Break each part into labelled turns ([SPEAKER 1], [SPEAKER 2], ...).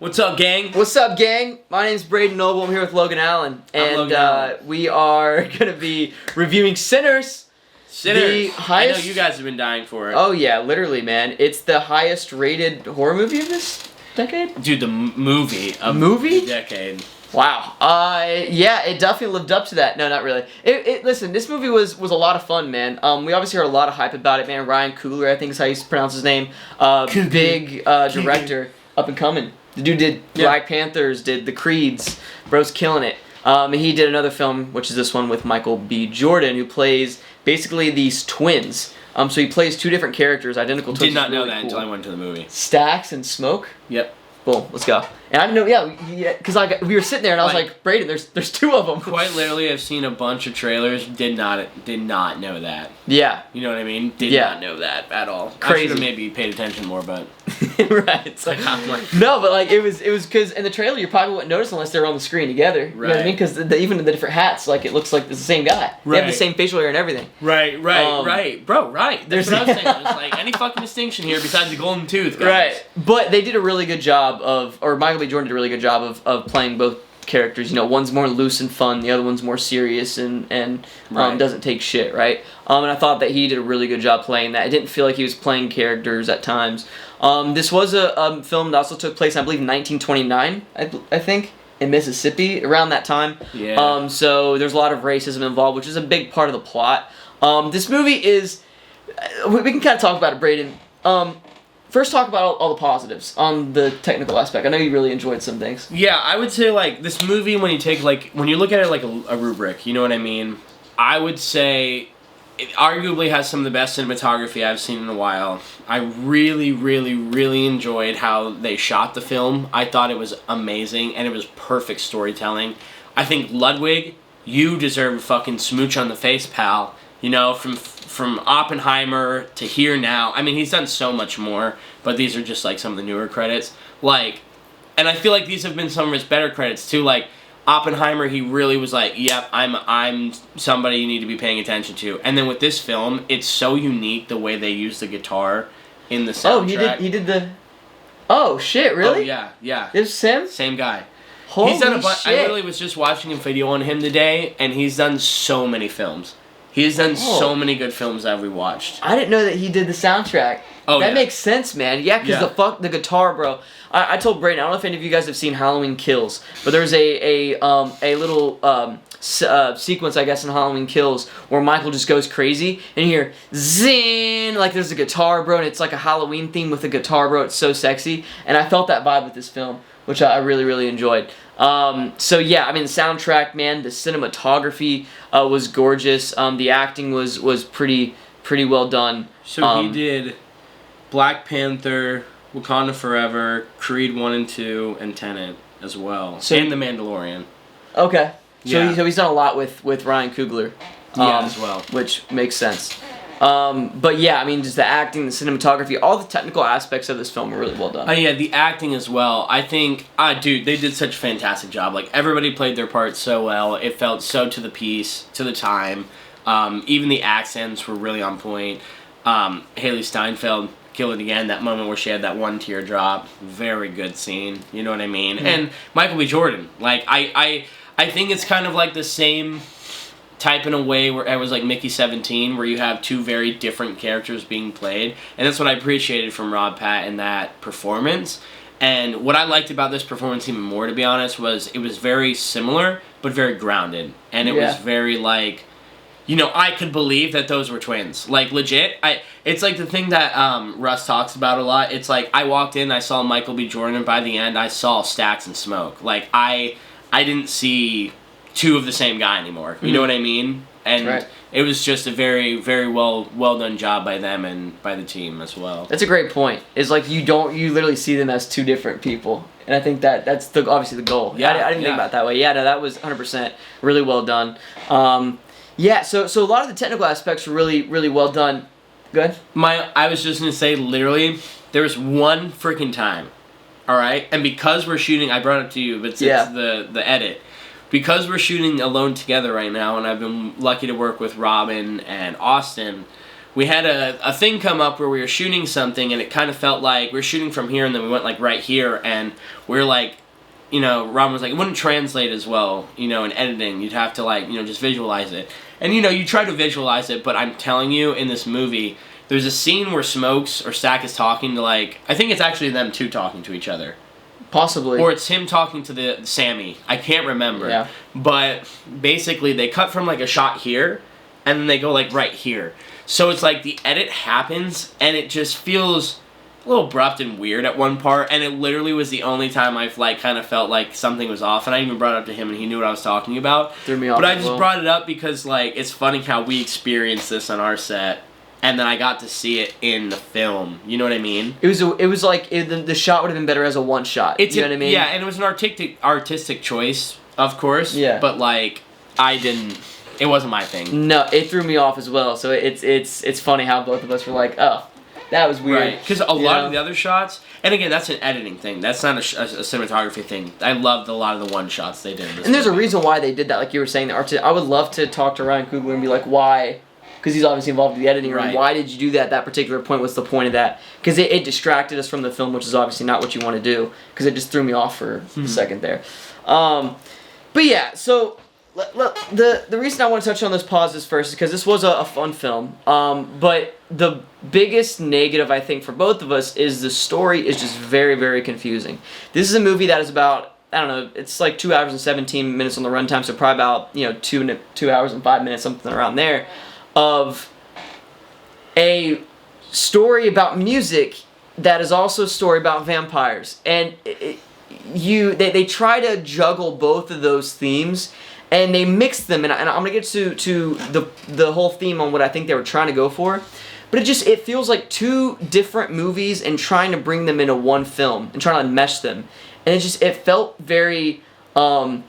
[SPEAKER 1] What's up, gang?
[SPEAKER 2] What's up, gang? My name's Brayden. I'm here with Logan Allen, and
[SPEAKER 1] Logan Allen.
[SPEAKER 2] We are gonna be reviewing Sinners. The highest...
[SPEAKER 1] I know you guys have been dying for it.
[SPEAKER 2] Oh yeah, literally, man. It's the highest rated horror movie of this decade.
[SPEAKER 1] Dude, the movie of
[SPEAKER 2] movie?
[SPEAKER 1] the decade.
[SPEAKER 2] Wow. Yeah, it definitely lived up to that. No, not really. Listen, this movie was a lot of fun, man. We obviously heard a lot of hype about it, man. Ryan Coogler, I think is how you pronounce his name. Big director, up and coming. The dude did Black Panthers, did the Creeds. Bro's killing it. He did another film, which is this one with Michael B. Jordan, who plays basically these twins. So he plays two different characters, identical twins.
[SPEAKER 1] Did not know that until I went to the movie.
[SPEAKER 2] Stacks and Smoke.
[SPEAKER 1] Yep.
[SPEAKER 2] Boom, let's go. And I didn't know, because we were sitting there and I was like, Brayden, there's two of them.
[SPEAKER 1] Quite literally, I've seen a bunch of trailers. Did not know that.
[SPEAKER 2] Yeah.
[SPEAKER 1] You know what I mean? Did not know that at all.
[SPEAKER 2] Crazy.
[SPEAKER 1] I should have maybe paid attention more, but
[SPEAKER 2] right. It's like, no, but like it was because in the trailer you probably wouldn't notice unless they were on the screen together. You know what I mean? Because even in the different hats, like it looks like it's the same guy. They have the same facial hair and everything.
[SPEAKER 1] Right, bro, right. That's what I was saying. There's like any fucking distinction here besides the golden tooth, guys. Right.
[SPEAKER 2] But they did a really good job or Michael B. Jordan did a really good job of playing both characters. You know, one's more loose and fun, the other one's more serious and doesn't take shit, right? And I thought that he did a really good job playing that. I didn't feel like he was playing characters at times. This was a film that also took place, I believe, in 1929, I think, in Mississippi, around that time.
[SPEAKER 1] Yeah.
[SPEAKER 2] So there's a lot of racism involved, which is a big part of the plot. This movie is... We can kind of talk about it, Brayden. First, talk about all the positives on the technical aspect. I know you really enjoyed some things.
[SPEAKER 1] Yeah, I would say, like, this movie, when you look at it like a rubric, you know what I mean? I would say it arguably has some of the best cinematography I've seen in a while. I really, really, really enjoyed how they shot the film. I thought it was amazing, and it was perfect storytelling. I think, Ludwig, you deserve a fucking smooch on the face, pal. You know, from Oppenheimer to here now. I mean, he's done so much more, but these are just, like, some of the newer credits. Like, and I feel like these have been some of his better credits, too. Like, Oppenheimer, he really was like, yep, I'm somebody you need to be paying attention to. And then with this film, it's so unique the way they use the guitar in the soundtrack.
[SPEAKER 2] Oh, he did the... Oh, shit, really?
[SPEAKER 1] Oh, yeah.
[SPEAKER 2] It's Sam?
[SPEAKER 1] Same guy.
[SPEAKER 2] Holy
[SPEAKER 1] he's done
[SPEAKER 2] shit.
[SPEAKER 1] I literally was just watching a video on him today, and he's done so many films. He's done so many good films that we watched.
[SPEAKER 2] I didn't know that he did the soundtrack.
[SPEAKER 1] Oh,
[SPEAKER 2] that makes sense, man. Yeah, because the guitar, bro. I told Brayden, I don't know if any of you guys have seen Halloween Kills, but there's a little sequence, I guess, in Halloween Kills where Michael just goes crazy, and you hear zing, like there's a guitar, bro, and it's like a Halloween theme with a guitar, bro. It's so sexy, and I felt that vibe with this film, which I really, really enjoyed. So yeah, I mean, the soundtrack, man, the cinematography was gorgeous. The acting was pretty well done.
[SPEAKER 1] So he did Black Panther, Wakanda Forever, Creed 1 and 2, and Tenet as well, and The Mandalorian.
[SPEAKER 2] Okay.
[SPEAKER 1] Yeah.
[SPEAKER 2] So he's done a lot with Ryan Coogler.
[SPEAKER 1] As well. Which
[SPEAKER 2] makes sense. But yeah, I mean, just the acting, the cinematography, all the technical aspects of this film were really well done.
[SPEAKER 1] Oh yeah, the acting as well. I think, dude, they did such a fantastic job. Like, everybody played their part so well. It felt so to the piece, to the time. Even the accents were really on point. Haley Steinfeld killed it again. That moment where she had that one tear drop. Very good scene. You know what I mean? Mm-hmm. And Michael B. Jordan. Like, I think it's kind of like the same type in a way where it was like Mickey 17, where you have two very different characters being played, and that's what I appreciated from Rob Pat in that performance. And what I liked about this performance even more, to be honest, was it was very similar but very grounded, and it was very like, you know, I could believe that those were twins, like legit. It's like the thing that Russ talks about a lot. It's like I walked in, I saw Michael B. Jordan, and by the end I saw Stacks and Smoke. Like I didn't see two of the same guy anymore. You know what I mean? And it was just a very, very well done job by them and by the team as well.
[SPEAKER 2] That's a great point. It's like you literally see them as two different people. And I think that's obviously the goal. Yeah, I didn't think about it that way. Yeah, no, that was 100% really well done. So a lot of the technical aspects were really, really well done. Go ahead.
[SPEAKER 1] I was just going to say, literally, there was one freaking time, all right? And because we're shooting, I brought it to you, but it's the edit. Because we're shooting alone together right now, and I've been lucky to work with Robin and Austin, we had a thing come up where we were shooting something, and it kind of felt like we were shooting from here, and then we went like right here, and we were like, you know, Ron was like, it wouldn't translate as well, you know, in editing. You'd have to like, you know, just visualize it. And, you know, you try to visualize it, but I'm telling you, in this movie, there's a scene where Smokes or Stack is talking to, like, I think it's actually them two talking to each other.
[SPEAKER 2] Possibly.
[SPEAKER 1] Or it's him talking to the Sammy. I can't remember.
[SPEAKER 2] Yeah.
[SPEAKER 1] But basically, they cut from, like, a shot here, and then they go, like, right here. So it's like the edit happens, and it just feels a little abrupt and weird at one part, and it literally was the only time I've, like, kind of felt like something was off, and I even brought it up to him, and he knew what I was talking about.
[SPEAKER 2] Threw me off.
[SPEAKER 1] But I just brought it up because, like, it's funny how we experienced this on our set, and then I got to see it in the film. You know what I mean?
[SPEAKER 2] It was like the shot would have been better as a one shot. You know what I mean?
[SPEAKER 1] Yeah, and it was an artistic choice, of course.
[SPEAKER 2] Yeah.
[SPEAKER 1] But like, it wasn't my thing.
[SPEAKER 2] No, it threw me off as well. So it's funny how both of us were like, oh, that was weird.
[SPEAKER 1] Right, because a lot of the other shots, and again, that's an editing thing. That's not a cinematography thing. I loved a lot of the one shots they did in this
[SPEAKER 2] And there's
[SPEAKER 1] movie.
[SPEAKER 2] a reason why they did that. Like you were saying, I would love to talk to Ryan Coogler and be like, why? Because he's obviously involved in the editing room.
[SPEAKER 1] Right.
[SPEAKER 2] Why did you do that? That particular point. What's the point of that? Because it distracted us from the film, which is obviously not what you want to do. Because it just threw me off for a second there. But yeah, so the reason I want to touch on those pauses first is because this was a fun film. But the biggest negative, I think, for both of us is the story is just very, very confusing. This is a movie that is about, I don't know, it's like 2 hours and 17 minutes on the runtime, so probably about, you know, 2 hours and 5 minutes, something around there, of a story about music that is also a story about vampires. And they try to juggle both of those themes, and they mix them, and I'm going to get to the whole theme on what I think they were trying to go for. But it feels like two different movies and trying to bring them into one film and trying to mesh them. And it felt very, there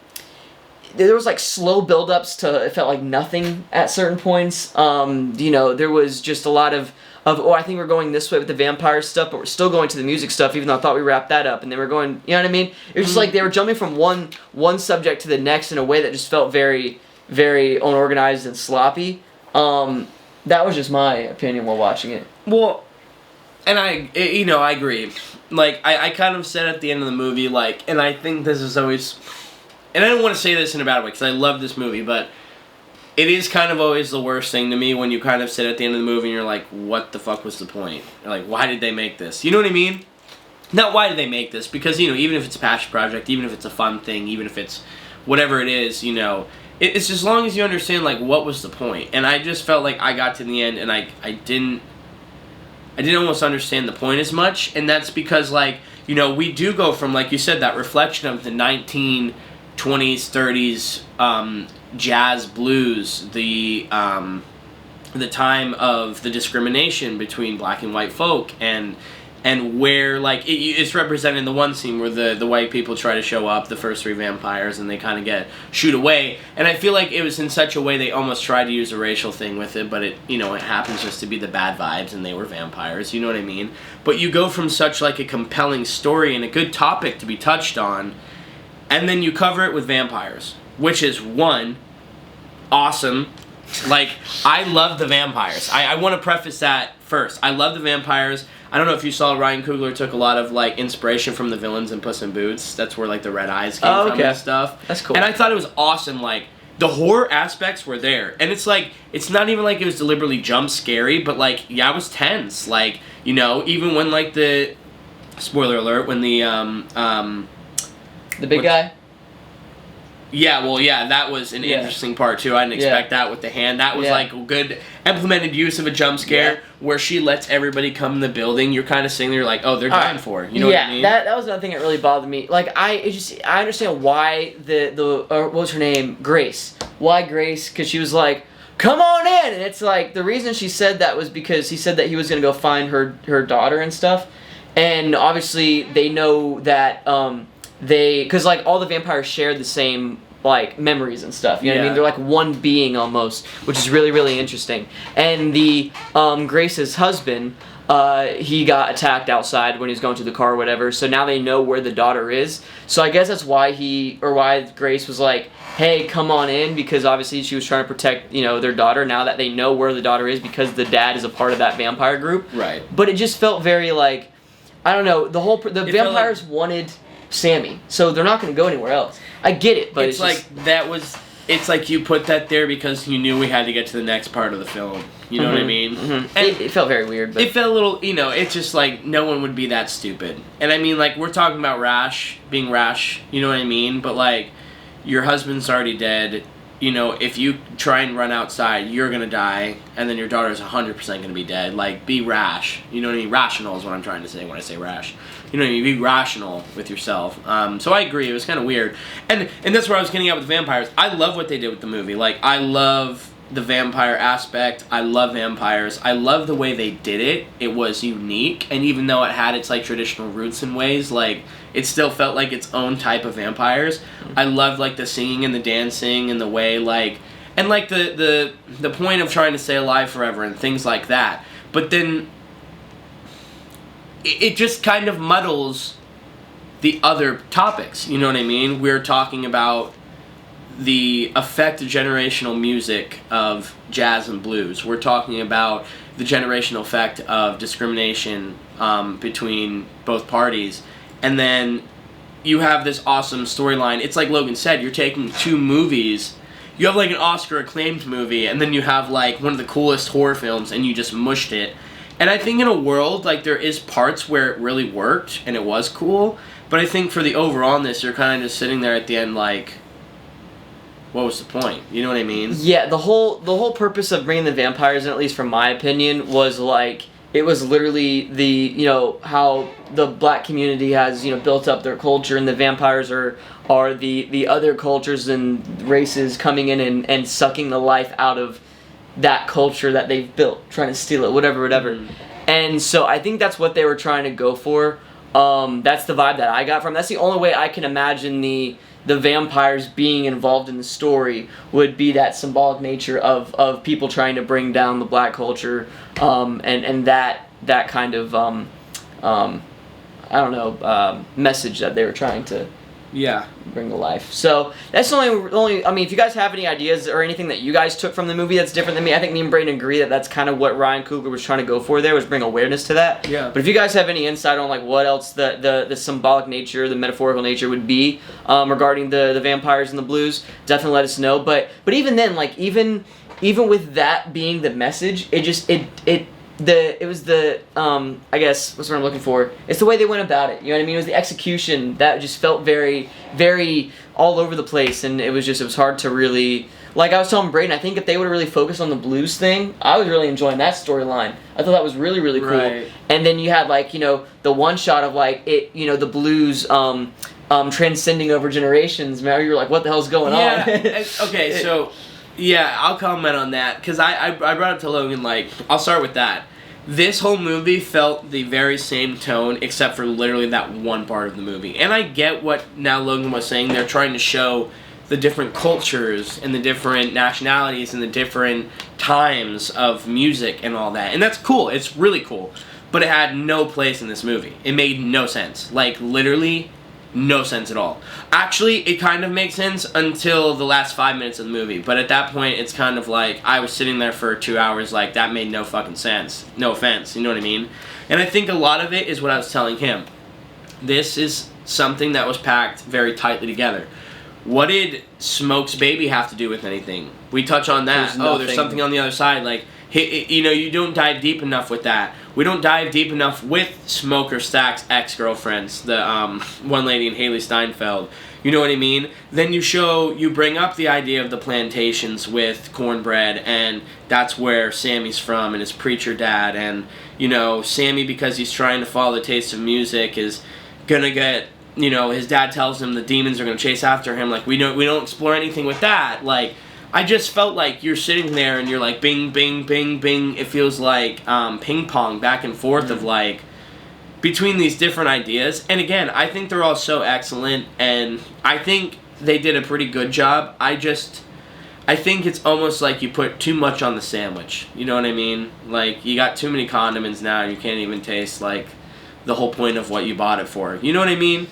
[SPEAKER 2] was like slow build-ups to, it felt like nothing at certain points. You know, there was just a lot of, I think we're going this way with the vampire stuff, but we're still going to the music stuff, even though I thought we wrapped that up. And then we're going, you know what I mean? It was just like they were jumping from one subject to the next in a way that just felt very, very unorganized and sloppy. That was just my opinion while watching it.
[SPEAKER 1] Well, and I agree. Like, I kind of said at the end of the movie, like, and I think this is always, and I don't want to say this in a bad way, because I love this movie, but it is kind of always the worst thing to me when you kind of sit at the end of the movie and you're like, what the fuck was the point? You're like, why did they make this? You know what I mean? Not why did they make this, because, you know, even if it's a passion project, even if it's a fun thing, even if it's whatever it is, you know, it's just as long as you understand, like, what was the point. And I just felt like I got to the end and I didn't almost understand the point as much, and that's because, like, you know, we do go from, like you said, that reflection of the 1920s, 30s jazz blues, the time of the discrimination between black and white folk, and where, like, it's represented in the one scene where the white people try to show up, the first three vampires, and they kind of get shooed away. And I feel like it was in such a way they almost tried to use a racial thing with it, but it, you know, it happens just to be the bad vibes, and they were vampires, you know what I mean? But you go from such, like, a compelling story and a good topic to be touched on, and then you cover it with vampires, which is, one, awesome. Like, I love the vampires. I want to preface that first. I love the vampires. I don't know if you saw, Ryan Coogler took a lot of, like, inspiration from the villains in Puss in Boots. That's where, like, the red eyes came from and stuff.
[SPEAKER 2] That's cool.
[SPEAKER 1] And I thought it was awesome. Like, the horror aspects were there. And it's, like, it's not even like it was deliberately jump scary, but, like, yeah, it was tense. Like, you know, even when, like, the... Spoiler alert, when the
[SPEAKER 2] big guy?
[SPEAKER 1] Yeah, well, yeah, that was an interesting part, too. I didn't expect that with the hand. That was, like, a good implemented use of a jump scare where she lets everybody come in the building. You're kind of sitting there like, oh, they're dying for her. You know what I mean?
[SPEAKER 2] Yeah, that was another thing that really bothered me. Like, I understand why what was her name? Grace. Why Grace? Because she was like, come on in! And it's like, the reason she said that was because he said that he was going to go find her daughter and stuff. And obviously, they know that, because, like, all the vampires share the same, like, memories and stuff, you know what I mean? They're like one being almost, which is really, really interesting. And the Grace's husband, he got attacked outside when he was going to the car or whatever. So now they know where the daughter is. So I guess that's why why Grace was like, hey, come on in, because obviously she was trying to protect, their daughter, now that they know where the daughter is because the dad is a part of that vampire group.
[SPEAKER 1] Right.
[SPEAKER 2] But it just felt very like, I don't know, the vampires wanted Sammy, so they're not going to go anywhere else. I get it, but
[SPEAKER 1] it's like you put that there because you knew we had to get to the next part of the film. You know what I mean?
[SPEAKER 2] Mm-hmm. And it felt very weird. But
[SPEAKER 1] it felt a little, it's just like no one would be that stupid. And I mean, like, we're talking about being rash, you know what I mean? But like, your husband's already dead. If you try and run outside, you're going to die. And then your daughter's 100% going to be dead. Like, be rash. You know what I mean? Rational is what I'm trying to say when I say rash. You know what I mean? Be rational with yourself. So I agree. It was kind of weird. And that's where I was getting at with the vampires. I love what they did with the movie. Like, I love the vampire aspect. I love vampires. I love the way they did it. It was unique. And even though it had its, like, traditional roots in ways, like, it still felt like its own type of vampires. I loved, like, the singing and the dancing and the way, like, and, like, the point of trying to stay alive forever and things like that. But then it just kind of muddles the other topics. You know what I mean? We're talking about the effect of generational music of jazz and blues. We're talking about the generational effect of discrimination between both parties. And then you have this awesome storyline. It's like Logan said, you're taking two movies. You have like an Oscar-acclaimed movie, and then you have like one of the coolest horror films, and you just mushed it. And I think in a world, like, there is parts where it really worked, and it was cool. But I think for the overallness, you're kind of just sitting there at the end like, what was the point? You know what I mean?
[SPEAKER 2] Yeah, the whole purpose of bringing the vampires in, at least from my opinion, was like, it was literally the, how the black community has, built up their culture, and the vampires are the other cultures and races coming in and sucking the life out of that culture that they've built, trying to steal it, whatever. And so I think that's what they were trying to go for. That's the vibe that I got from. That's the only way I can imagine the vampires being involved in the story, would be that symbolic nature of people trying to bring down the black culture, and that kind of message that they were trying to bring to life. So that's the only. I mean, if you guys have any ideas or anything that you guys took from the movie that's different than me, I think me and Brayden agree that that's kind of what Ryan Coogler was trying to go for there, was bring awareness to that.
[SPEAKER 1] Yeah.
[SPEAKER 2] But if you guys have any insight on like what else the symbolic nature, the metaphorical nature would be regarding the vampires and the blues, definitely let us know. But even then, like even with that being the message, it was the I guess what's what I'm looking for. It's the way they went about it. You know what I mean? It was the execution that just felt very, very all over the place, and it was hard to really. Like I was telling Brayden, I think if they would have really focused on the blues thing, I was really enjoying that storyline. I thought that was really, really cool.
[SPEAKER 1] Right. And
[SPEAKER 2] then you had like the one shot of like it, the blues transcending over generations. Man, you were like, what the hell's going on?
[SPEAKER 1] Okay, so. Yeah, I'll comment on that, because I brought up to Logan, like, I'll start with that. This whole movie felt the very same tone, except for literally that one part of the movie. And I get what now Logan was saying. They're trying to show the different cultures and the different nationalities and the different times of music and all that. And that's cool. It's really cool. But it had no place in this movie. It made no sense. Like, literally no sense at all. Actually, it kind of makes sense until the last 5 minutes of the movie. But at that point, it's kind of like, I was sitting there for 2 hours like, that made no fucking sense. No offense, you know what I mean? And I think a lot of it is what I was telling him. This is something that was packed very tightly together. What did Smoke's baby have to do with anything? We touch on that. There's something on the other side. Like, you don't dive deep enough with that. We don't dive deep enough with Smoker Stack's ex-girlfriends, the one lady in Haley Steinfeld. You know what I mean? Then you bring up the idea of the plantations with Cornbread, and that's where Sammy's from, and his preacher dad, and, Sammy, because he's trying to follow the taste of music, is gonna get, his dad tells him the demons are gonna chase after him. Like, we don't explore anything with that. Like, I just felt like you're sitting there and you're like, bing, bing, bing, bing. It feels like ping pong back and forth of like, between these different ideas. And again, I think they're all so excellent, and I think they did a pretty good job. I I think it's almost like you put too much on the sandwich. You know what I mean? Like, you got too many condiments now, and you can't even taste, like, the whole point of what you bought it for. You know what I mean?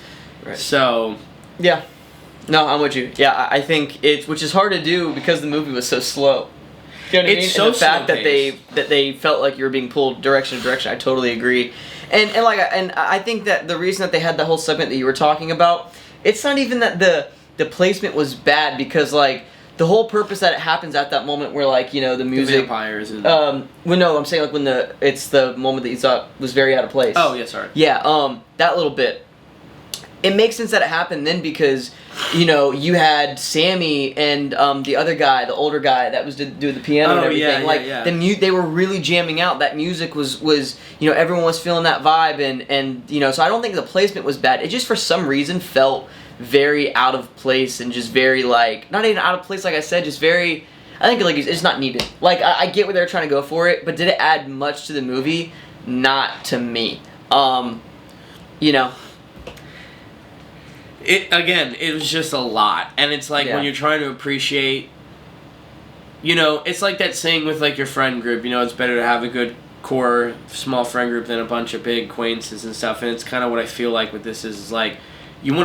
[SPEAKER 2] Right.
[SPEAKER 1] So...
[SPEAKER 2] Yeah. No, I'm with you. Yeah, I think it's... Which is hard to do because the movie was so slow. You know what I mean?
[SPEAKER 1] So
[SPEAKER 2] and the fact that they felt like you were being pulled direction to direction, I totally agree. And I think that the reason that they had the whole segment that you were talking about, it's not even that the placement was bad, because, like, the whole purpose that it happens at that moment where, like, you know, the music...
[SPEAKER 1] The vampires and...
[SPEAKER 2] well, no, I'm saying, like, when it's the moment that you thought was very out of place.
[SPEAKER 1] Oh, yeah, sorry.
[SPEAKER 2] Yeah, that little bit. It makes sense that it happened then because, you know, you had Sammy and the other guy, the older guy that was doing the piano and everything. They were really jamming out. That music was you know, everyone was feeling that vibe, and you know, so I don't think the placement was bad. It just for some reason felt very out of place and just very, like, not even out of place, like I said, just very, I think, like, it's not needed. Like, I get where they're trying to go for it, but did it add much to the movie? Not to me. You know.
[SPEAKER 1] It was just a lot. And it's like, when you're trying to appreciate, you know, it's like that saying with, like, your friend group, you know, it's better to have a good core small friend group than a bunch of big acquaintances and stuff. And it's kind of what I feel like with this is like, you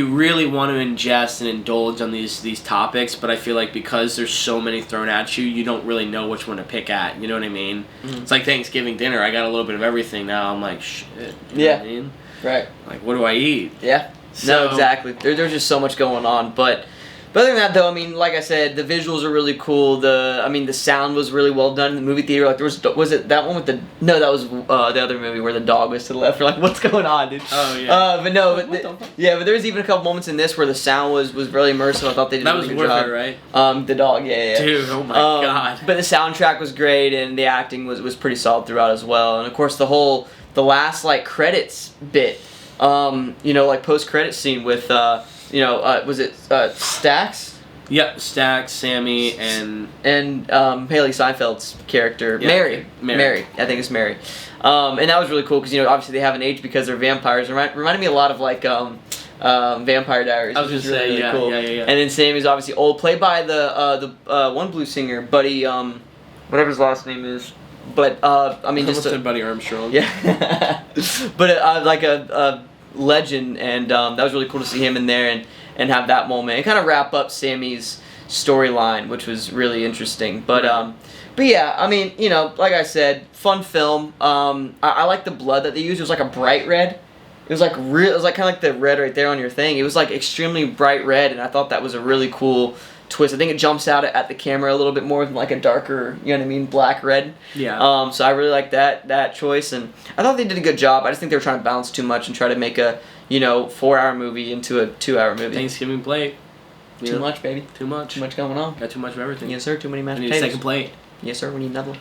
[SPEAKER 1] really want to ingest and indulge on these topics, but I feel like because there's so many thrown at you, you don't really know which one to pick at. You know what I mean? Mm-hmm. It's like Thanksgiving dinner. I got a little bit of everything now. I'm like, shit. You know what I mean?
[SPEAKER 2] Right.
[SPEAKER 1] Like, what do I eat?
[SPEAKER 2] Yeah. No, exactly. There's just so much going on, but other than that, though, I mean, like I said, the visuals are really cool. The sound was really well done in the movie theater. Like, was it that one with the? No, that was the other movie where the dog was to the left. We're like, what's going on, dude?
[SPEAKER 1] Oh yeah.
[SPEAKER 2] But there was even a couple moments in this where the sound was really immersive. I thought they did a really good job.
[SPEAKER 1] That was worth it, right?
[SPEAKER 2] The dog, yeah.
[SPEAKER 1] Dude, oh my god.
[SPEAKER 2] But the soundtrack was great, and the acting was pretty solid throughout as well. And of course, the last, like, credits bit. You know, like, post-credit scene with, was it Stax?
[SPEAKER 1] Yep, Stax, Sammy, and
[SPEAKER 2] Haley Seinfeld's character, Mary. I think it's Mary. And that was really cool because, you know, obviously they haven't aged because they're vampires. Reminded me a lot of, like, Vampire Diaries.
[SPEAKER 1] I was just really cool. Yeah.
[SPEAKER 2] And then Sammy's obviously old, played by the one blues singer, Buddy, whatever his last name is. But I mean, just
[SPEAKER 1] said Buddy Armstrong.
[SPEAKER 2] Yeah, but like a legend, and that was really cool to see him in there and have that moment and kind of wrap up Sammy's storyline, which was really interesting. But yeah, I mean, you know, like I said, fun film. I like the blood that they used. It was like a bright red. It was like real. It was like kind of like the red right there on your thing. It was like extremely bright red, and I thought that was a really cool twist. I think it jumps out at the camera a little bit more than like a darker, you know what I mean, black red.
[SPEAKER 1] Yeah.
[SPEAKER 2] So I really like that choice, and I thought they did a good job. I just think they were trying to balance too much and try to make a 4-hour movie into a 2-hour movie.
[SPEAKER 1] Thanksgiving plate.
[SPEAKER 2] Too much, baby.
[SPEAKER 1] Too much.
[SPEAKER 2] Too much going on.
[SPEAKER 1] Got too much of everything.
[SPEAKER 2] Yes, sir. Too many mashed
[SPEAKER 1] potatoes.
[SPEAKER 2] potatoes.
[SPEAKER 1] We need a second plate.
[SPEAKER 2] Yes, sir. We need another one.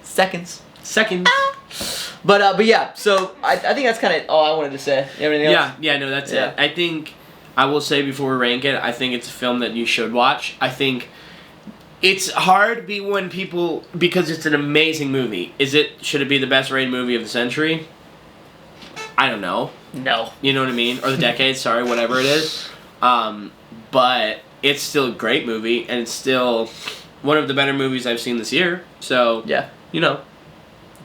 [SPEAKER 2] Seconds. But yeah. So I think that's kind of all I wanted to say. You have anything else?
[SPEAKER 1] Yeah. No, that's it. I think I will say before we rank it, I think it's a film that you should watch. I think it's hard because it's an amazing movie. Should it be the best rated movie of the century? I don't know.
[SPEAKER 2] No.
[SPEAKER 1] You know what I mean? Or the decade, sorry, whatever it is. But it's still a great movie, and it's still one of the better movies I've seen this year. So,
[SPEAKER 2] yeah,
[SPEAKER 1] you know,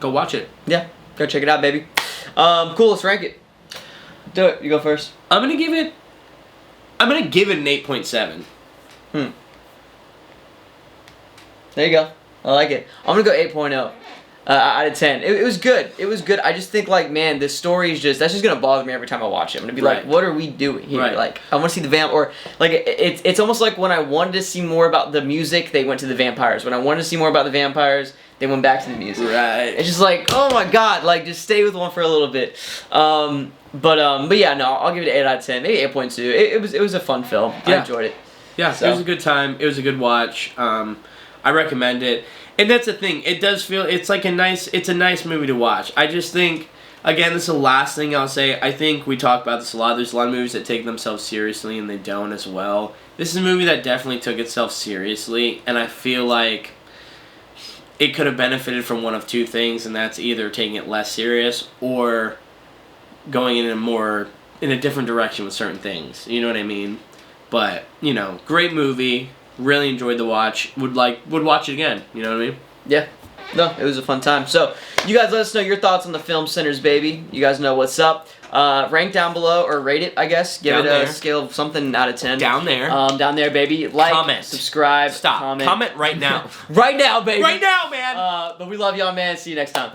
[SPEAKER 1] go watch it.
[SPEAKER 2] Yeah, go check it out, baby. Cool, let's rank it. Do it. You go first.
[SPEAKER 1] I'm gonna give it an 8.7.
[SPEAKER 2] There you go. I like it. I'm gonna go 8.0 out of 10. It was good. It was good. I just think, like, man, this story is that's just gonna bother me every time I watch it. I'm gonna be like, what are we doing here?
[SPEAKER 1] Right.
[SPEAKER 2] Like, I want to see the vamp, or like it's almost like when I wanted to see more about the music, they went to the vampires. When I wanted to see more about the vampires, they went back to the music.
[SPEAKER 1] Right.
[SPEAKER 2] It's just like, oh my god, like, just stay with one for a little bit. But yeah, no, I'll give it an 8 out of 10, maybe 8.2. It was a fun film. Yeah. I enjoyed it.
[SPEAKER 1] Yeah, so. It was a good time. It was a good watch. I recommend it. And that's the thing. It does feel it's a nice movie to watch. I just think, again, this is the last thing I'll say. I think we talk about this a lot. There's a lot of movies that take themselves seriously and they don't as well. This is a movie that definitely took itself seriously, and I feel like it could have benefited from one of two things, and that's either taking it less serious or going in a different direction with certain things. You know what I mean? But, you know, great movie. Really enjoyed the watch. Would watch it again. You know what I mean?
[SPEAKER 2] Yeah. No, it was a fun time. So, you guys let us know your thoughts on the film Sinners, baby. You guys know what's up. Rank down below, or rate it, I guess. Give
[SPEAKER 1] down
[SPEAKER 2] it
[SPEAKER 1] there.
[SPEAKER 2] a scale of something out of 10.
[SPEAKER 1] Down there.
[SPEAKER 2] Down there, baby. Like,
[SPEAKER 1] comment,
[SPEAKER 2] subscribe,
[SPEAKER 1] stop,
[SPEAKER 2] comment.
[SPEAKER 1] Comment right now.
[SPEAKER 2] Right now, baby.
[SPEAKER 1] Right now, man.
[SPEAKER 2] But we love y'all, man. See you next time.